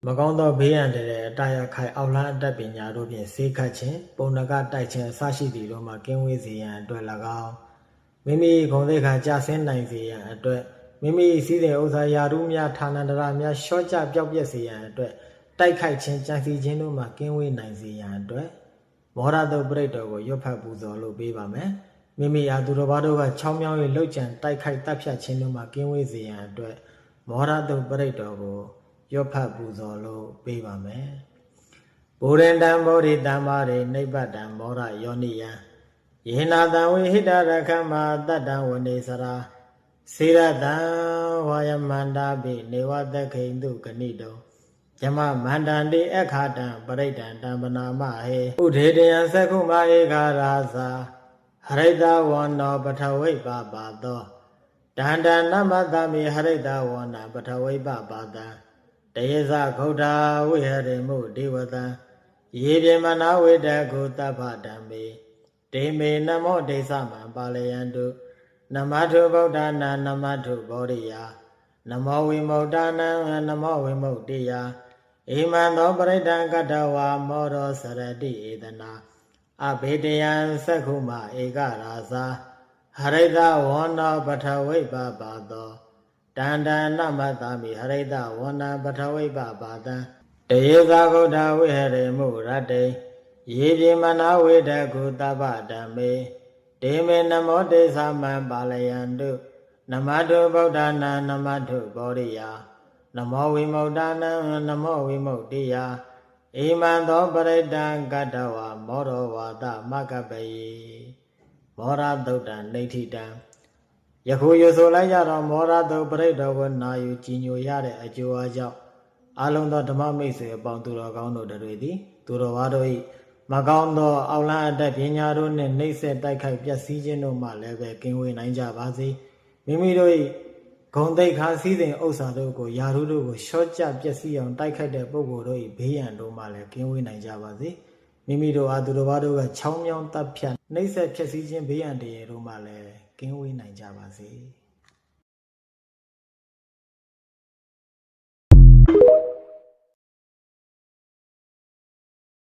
မကောင်းသောဘေးရန်တဲ့အတာရခိုင်အောက်လန်းအတက်ပညာတို့ဖြင့်ဆေးခတ်ခြင်းပုံနကတိုက်ခြင်းအစရှိသည့်တို့မှကင်းဝေးစေရန်အတွက်၎င်းမိမိဂုဏ်သိက္ခာကျဆင်းနိုင်စေရန်အတွက်မိမိစည်းစိမ်ဥစ္စာယာရုများဌာနန္တရများရှော့ချပျောက်ပြက်စေရန်အတွက်တိုက်ခိုက်ခြင်းကြံစည်ခြင်းတို့မှကင်းဝေးနိုင်စေရန်အတွက်မောရတုပရိတ်တော်ကိုရွတ်ဖတ်ပူဇော်လို့ပေးပါမယ်မိမိအားသူတော်ဘာတို့ကချောင်းမြောင်း၍လှုပ်ကြံတိုက်ခိုက်တပ်ဖြတ်ခြင်းတို့မှကင်းဝေးစေရန်အတွက်မောရတုပရိတ်တော်ကိုရွတ်ဖတ်ပူဇော်လို့ပေးပါမယ်ဗုဒ္ဓံတံဗောဓိတံမာရိနိဗ္ဗတံမောရယောနိယံယေနာတံဝိဟိတရခမတတ္တံဝနေစရာစေရတံဝါယမန္တာပိနေဝတခိန္တုဂဏိတောယမမန္တန္တိအခါတံပရိဒံတံပနာမဟေဥဒေတယံသက္ခုမဧကရာဇာဟရိတဝန္နောပထဝိပပါသောတန္တနမတမိဟရိတဝန္နပထဝိပပါတံတယေဇဂௌဒဝိဟရိမုဒေဝတံယေပြေမနာဝေတကုတပ္ပဓမ္မေဒေမေနမောဒေသမံပါလယန္တုနမထုဗုဒ္ဓနာနမထုဗောဓိယနမောဝိမု dd နာနမောဝိမု dd တိယဣမံသောပရိဒံကတ္တဝါမောရောစရတိဧတနာအဘေတယံသက္ခုမဧကရာဇာဟရိတဝန္နောပထဝိပပါသောတန္တနမတမိဟရိတဝန္နပထဝိပပါတံတယေဇဂௌဒဝိဟရိမုရတ္တိယေပြေမနာဝေတကုတပ္ပဓမ္မေဒေမေနမောတေသမံပါလယန္တုနမထုဗုဒ္ဓနာနမထုဗောဓိယနမောဝိမု dd နာနမောဝိမု dd တိယဣမံသောပရိဒံကတ္တဝါမောရောဝါဒမကပယေမောရသုတ်တံနေဋ္ဌိတံယခုရဆိုလိုက်ကြတော့မောရသုတ်ပရိတော်ကိုနာယူကြည်ညိုရတဲ့အကျိုးအကြောင်းအလုံးသောဓမ္မမိတ်ဆွေအပေါင်းသူတော်ကောင်းတို့တွေသည်သူတော်ဘာတို့၏မကောင်းသောအောက်လန်းအတက်ပညာတို့နှင့်နှိမ့်ဆက်တိုက်ခိုက်ပျက်စီးခြင်းတို့မှလည်းပဲကင်းဝေးနိုင်ကြပါစေမိမိတို့၏ဂုဏ်သိက္ခာစည်းစိမ်ဥစ္စာတို့ကိုယာရုတို့ကိုရှော့ချပျက်စီးအောင်တိုက်ခိုက်တဲ့ပုဂ္ဂိုလ်တို့၏ဘေးရန်တို့မှလည်းကင်းဝေးနိုင်ကြပါစေမိမိတို့အားသူတော်ဘာတို့ကချောင်းမြောင်းတပ်ဖြတ်နှိမ့်ဆက်ပျက်စီးခြင်းဘေးရန်တွေတို့မှလည်းကင်းဝေးနိုင်ကြပါစေ